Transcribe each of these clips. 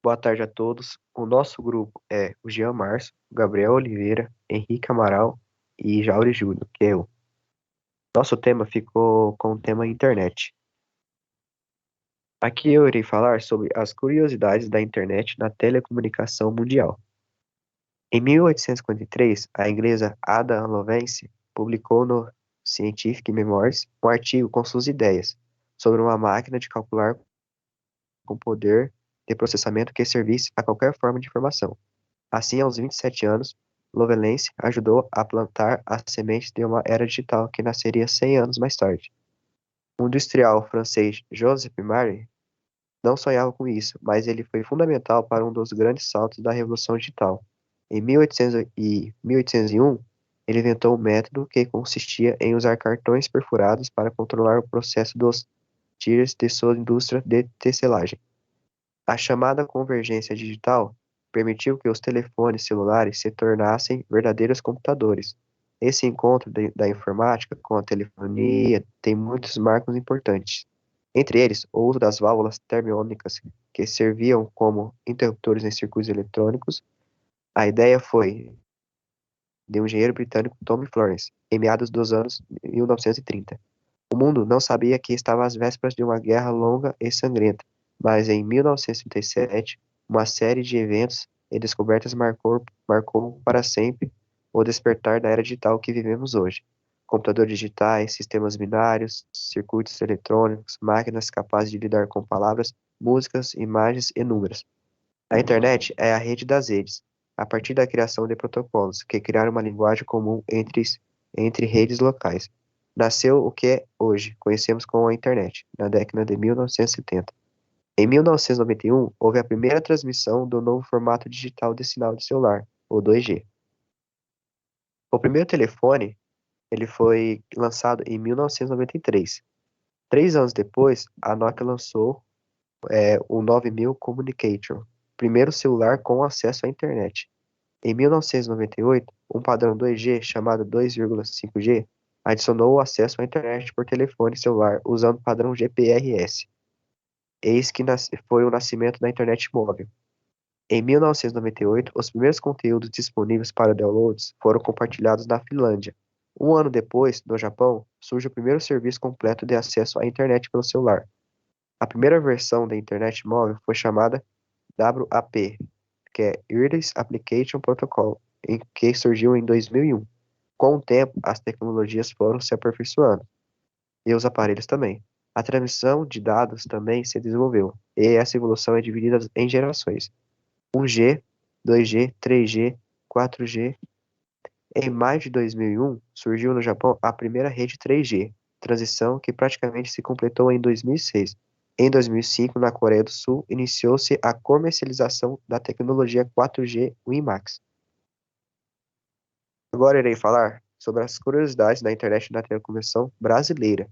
Boa tarde a todos. O nosso grupo é o Jean Março, o Gabriel Oliveira, Henrique Amaral e Jauri Júnior, que é eu. Nosso tema ficou com o tema internet. Aqui eu irei falar sobre as curiosidades da internet na telecomunicação mundial. Em 1853, a inglesa Ada Lovelace publicou no Scientific Memoirs um artigo com suas ideias sobre uma máquina de calcular com poder de processamento que servisse a qualquer forma de informação. Assim, aos 27 anos, Lovelace ajudou a plantar as sementes de uma era digital que nasceria 100 anos mais tarde. O industrial francês Joseph Marie não sonhava com isso, mas ele foi fundamental para um dos grandes saltos da revolução digital. Em 1801, ele inventou um método que consistia em usar cartões perfurados para controlar o processo dos tiros de sua indústria de tecelagem. A chamada convergência digital permitiu que os telefones celulares se tornassem verdadeiros computadores. Esse encontro da informática com a telefonia tem muitos marcos importantes. Entre eles, o uso das válvulas termônicas, que serviam como interruptores em circuitos eletrônicos. A ideia foi de um engenheiro britânico Tommy Florence, em meados dos anos 1930. O mundo não sabia que estava às vésperas de uma guerra longa e sangrenta, mas em 1937, uma série de eventos e descobertas marcou para sempre o despertar da era digital que vivemos hoje. Computadores digitais, sistemas binários, circuitos eletrônicos, máquinas capazes de lidar com palavras, músicas, imagens e números. A internet é a rede das redes, a partir da criação de protocolos que criaram uma linguagem comum entre redes locais. Nasceu o que hoje conhecemos como a internet, na década de 1970. Em 1991, houve a primeira transmissão do novo formato digital de sinal de celular, o 2G. O primeiro telefone ele foi lançado em 1993. 3 anos depois, a Nokia lançou o 9000 Communication, primeiro celular com acesso à internet. Em 1998, um padrão 2G chamado 2,5G adicionou o acesso à internet por telefone celular usando o padrão GPRS. Eis que foi o nascimento da internet móvel. Em 1998, os primeiros conteúdos disponíveis para downloads foram compartilhados na Finlândia. Um ano depois, no Japão, surge o primeiro serviço completo de acesso à internet pelo celular. A primeira versão da internet móvel foi chamada WAP, que é Wireless Application Protocol, que surgiu em 2001. Com o tempo, as tecnologias foram se aperfeiçoando, e os aparelhos também. A transmissão de dados também se desenvolveu, e essa evolução é dividida em gerações. 1G, 2G, 3G, 4G. Em maio de 2001, surgiu no Japão a primeira rede 3G, transição que praticamente se completou em 2006. Em 2005, na Coreia do Sul, iniciou-se a comercialização da tecnologia 4G WiMAX. Agora irei falar sobre as curiosidades da internet na telecomunicação brasileira.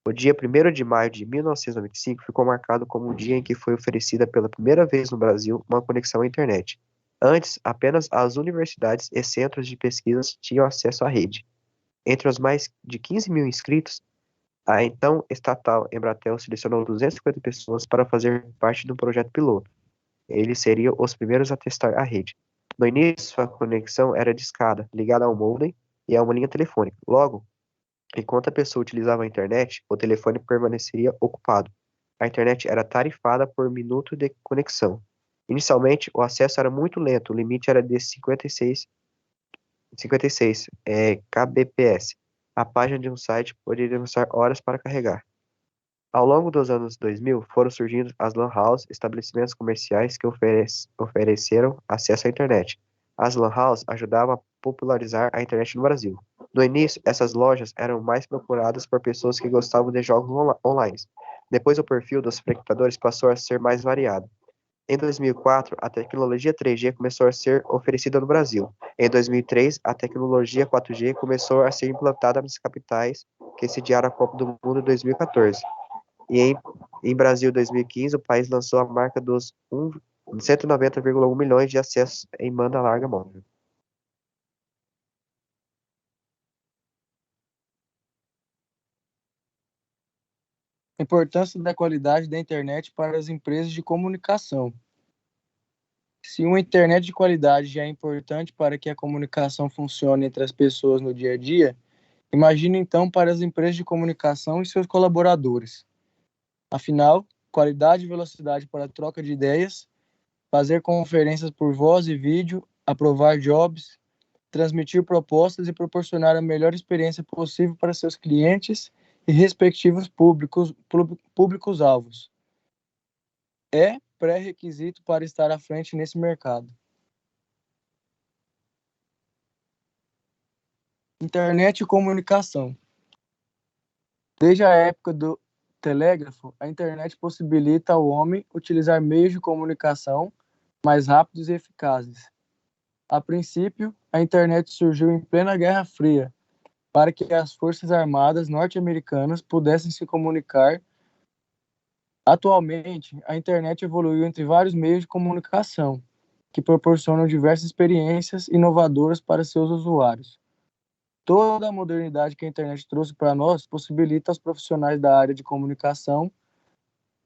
O dia 1º de maio de 1995 ficou marcado como o dia em que foi oferecida pela primeira vez no Brasil uma conexão à internet. Antes, apenas as universidades e centros de pesquisas tinham acesso à rede. Entre os mais de 15 mil inscritos, a então estatal Embratel selecionou 250 pessoas para fazer parte de um projeto piloto. Eles seriam os primeiros a testar a rede. No início, a conexão era discada, ligada ao modem e a uma linha telefônica. Logo, enquanto a pessoa utilizava a internet, o telefone permaneceria ocupado. A internet era tarifada por minuto de conexão. Inicialmente, o acesso era muito lento, o limite era de 56 kbps. A página de um site poderia demorar horas para carregar. Ao longo dos anos 2000, foram surgindo as lan house, estabelecimentos comerciais que ofereceram acesso à internet. As lan house ajudavam a popularizar a internet no Brasil. No início, essas lojas eram mais procuradas por pessoas que gostavam de jogos online. Depois, o perfil dos frequentadores passou a ser mais variado. Em 2004, a tecnologia 3G começou a ser oferecida no Brasil. Em 2003, a tecnologia 4G começou a ser implantada nas capitais que sediaram a Copa do Mundo em 2014. E em Brasil 2015, o país lançou a marca dos 190,1 milhões de acessos em banda larga móvel. A importância da qualidade da internet para as empresas de comunicação. Se uma internet de qualidade já é importante para que a comunicação funcione entre as pessoas no dia a dia, imagine então para as empresas de comunicação e seus colaboradores. Afinal, qualidade e velocidade para a troca de ideias, fazer conferências por voz e vídeo, aprovar jobs, transmitir propostas e proporcionar a melhor experiência possível para seus clientes e respectivos públicos-alvos. É pré-requisito para estar à frente nesse mercado. Internet e comunicação. Desde a época do telégrafo, a internet possibilita ao homem utilizar meios de comunicação mais rápidos e eficazes. A princípio, a internet surgiu em plena Guerra Fria, para que as forças armadas norte-americanas pudessem se comunicar. Atualmente, a internet evoluiu entre vários meios de comunicação, que proporcionam diversas experiências inovadoras para seus usuários. Toda a modernidade que a internet trouxe para nós possibilita aos profissionais da área de comunicação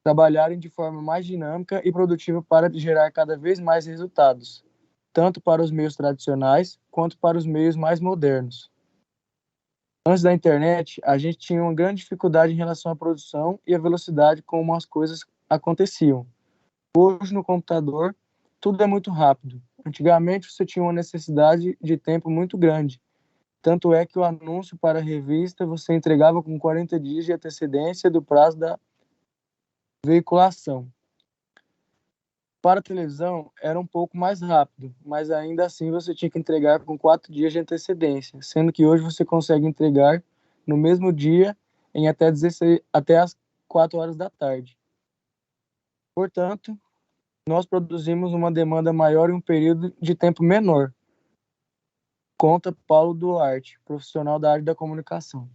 trabalharem de forma mais dinâmica e produtiva para gerar cada vez mais resultados, tanto para os meios tradicionais quanto para os meios mais modernos. Antes da internet, a gente tinha uma grande dificuldade em relação à produção e à velocidade como as coisas aconteciam. Hoje, no computador, tudo é muito rápido. Antigamente, você tinha uma necessidade de tempo muito grande. Tanto é que o anúncio para a revista você entregava com 40 dias de antecedência do prazo da veiculação. Para a televisão, era um pouco mais rápido, mas ainda assim você tinha que entregar com 4 dias de antecedência, sendo que hoje você consegue entregar no mesmo dia em até as 4 horas da tarde. Portanto, nós produzimos uma demanda maior em um período de tempo menor, conta Paulo Duarte, profissional da área da comunicação.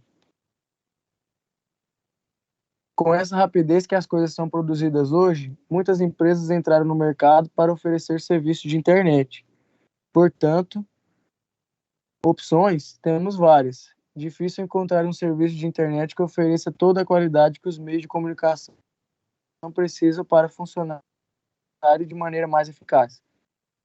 Com essa rapidez que as coisas são produzidas hoje, muitas empresas entraram no mercado para oferecer serviços de internet. Portanto, opções temos várias. Difícil encontrar um serviço de internet que ofereça toda a qualidade que os meios de comunicação precisam para funcionar de maneira mais eficaz.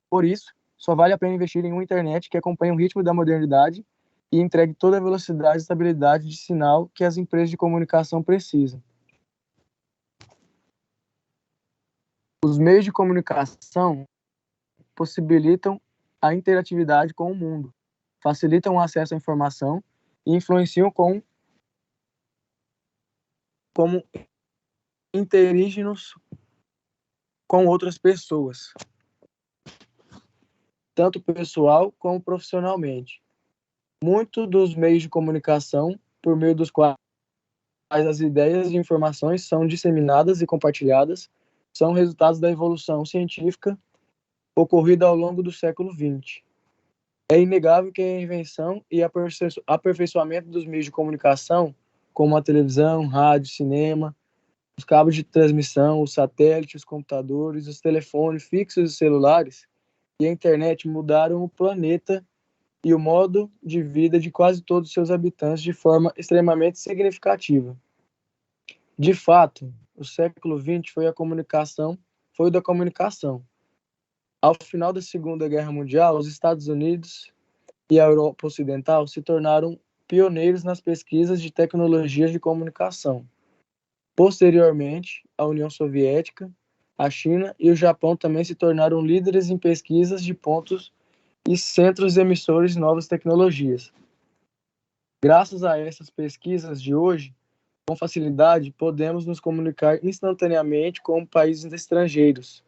Por isso, só vale a pena investir em uma internet que acompanhe o ritmo da modernidade e entregue toda a velocidade e estabilidade de sinal que as empresas de comunicação precisam. Os meios de comunicação possibilitam a interatividade com o mundo, facilitam o acesso à informação e influenciam como interígenos com outras pessoas, tanto pessoal como profissionalmente. Muitos dos meios de comunicação, por meio dos quais as ideias e informações são disseminadas e compartilhadas, são resultados da evolução científica ocorrida ao longo do século XX. É inegável que a invenção e aperfeiçoamento dos meios de comunicação, como a televisão, rádio, cinema, os cabos de transmissão, os satélites, os computadores, os telefones fixos e celulares e a internet mudaram o planeta e o modo de vida de quase todos os seus habitantes de forma extremamente significativa. De fato, o século XX foi o da comunicação. Ao final da Segunda Guerra Mundial, os Estados Unidos e a Europa Ocidental se tornaram pioneiros nas pesquisas de tecnologias de comunicação. Posteriormente, a União Soviética, a China e o Japão também se tornaram líderes em pesquisas de pontos e centros emissores de novas tecnologias. Graças a essas pesquisas de hoje, com facilidade, podemos nos comunicar instantaneamente com países estrangeiros.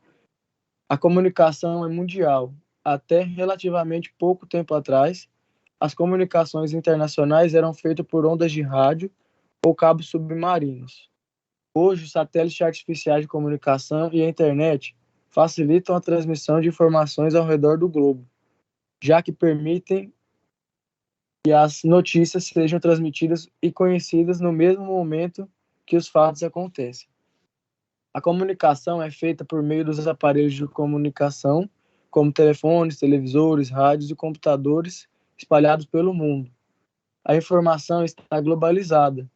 A comunicação é mundial. Até relativamente pouco tempo atrás, as comunicações internacionais eram feitas por ondas de rádio ou cabos submarinos. Hoje, os satélites artificiais de comunicação e a internet facilitam a transmissão de informações ao redor do globo, já que permitem que as notícias sejam transmitidas e conhecidas no mesmo momento que os fatos acontecem. A comunicação é feita por meio dos aparelhos de comunicação, como telefones, televisores, rádios e computadores espalhados pelo mundo. A informação está globalizada.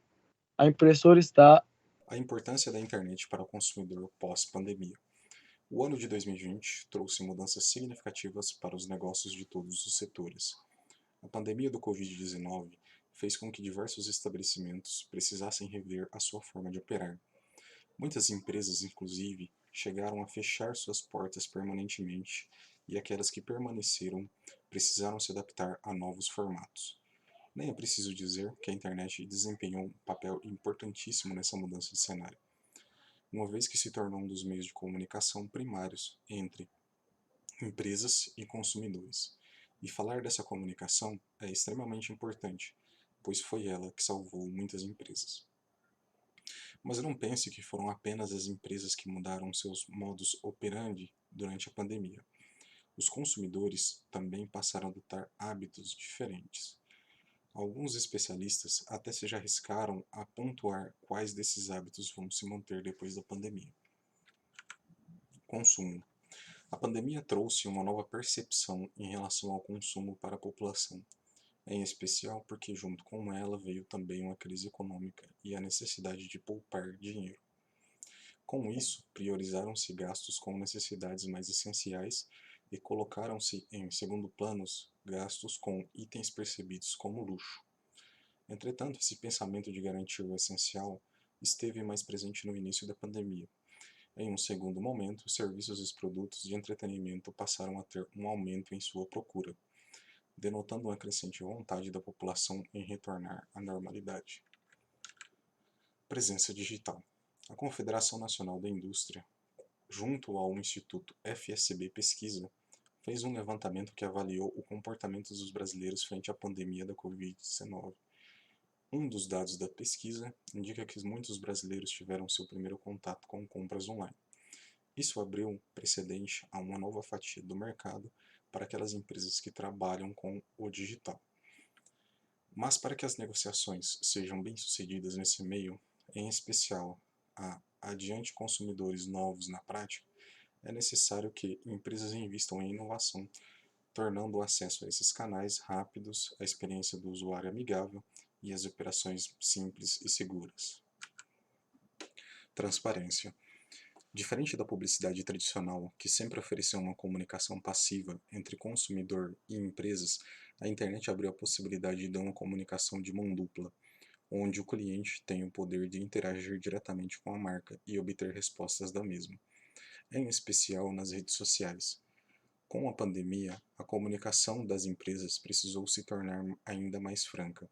A impressora está. A importância da internet para o consumidor pós-pandemia. O ano de 2020 trouxe mudanças significativas para os negócios de todos os setores. A pandemia do Covid-19 fez com que diversos estabelecimentos precisassem rever a sua forma de operar. Muitas empresas, inclusive, chegaram a fechar suas portas permanentemente e aquelas que permaneceram precisaram se adaptar a novos formatos. Nem é preciso dizer que a internet desempenhou um papel importantíssimo nessa mudança de cenário, uma vez que se tornou um dos meios de comunicação primários entre empresas e consumidores. E falar dessa comunicação é extremamente importante, pois foi ela que salvou muitas empresas. Mas não pense que foram apenas as empresas que mudaram seus modus operandi durante a pandemia. Os consumidores também passaram a adotar hábitos diferentes. Alguns especialistas até se já arriscaram a pontuar quais desses hábitos vão se manter depois da pandemia. Consumo. A pandemia trouxe uma nova percepção em relação ao consumo para a população, em especial porque junto com ela veio também uma crise econômica e a necessidade de poupar dinheiro. Com isso, priorizaram-se gastos com necessidades mais essenciais e colocaram-se em segundo planos gastos com itens percebidos como luxo. Entretanto, esse pensamento de garantir o essencial esteve mais presente no início da pandemia. Em um segundo momento, os serviços e os produtos de entretenimento passaram a ter um aumento em sua procura, denotando uma crescente vontade da população em retornar à normalidade. Presença digital. A Confederação Nacional da Indústria, junto ao Instituto FSB Pesquisa, fez um levantamento que avaliou o comportamento dos brasileiros frente à pandemia da Covid-19. Um dos dados da pesquisa indica que muitos brasileiros tiveram seu primeiro contato com compras online. Isso abriu precedente a uma nova fatia do mercado para aquelas empresas que trabalham com o digital. Mas para que as negociações sejam bem-sucedidas nesse meio, em especial adiante consumidores novos na prática, é necessário que empresas invistam em inovação, tornando o acesso a esses canais rápidos, a experiência do usuário amigável e as operações simples e seguras. Transparência. Diferente da publicidade tradicional, que sempre ofereceu uma comunicação passiva entre consumidor e empresas, a internet abriu a possibilidade de uma comunicação de mão dupla, onde o cliente tem o poder de interagir diretamente com a marca e obter respostas da mesma, em especial nas redes sociais. Com a pandemia, a comunicação das empresas precisou se tornar ainda mais franca.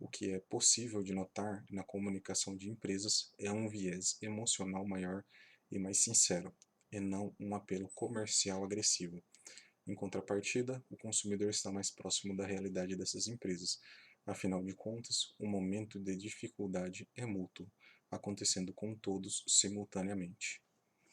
O que é possível de notar na comunicação de empresas é um viés emocional maior e mais sincero, e não um apelo comercial agressivo. Em contrapartida, o consumidor está mais próximo da realidade dessas empresas. Afinal de contas, o momento de dificuldade é mútuo, acontecendo com todos simultaneamente.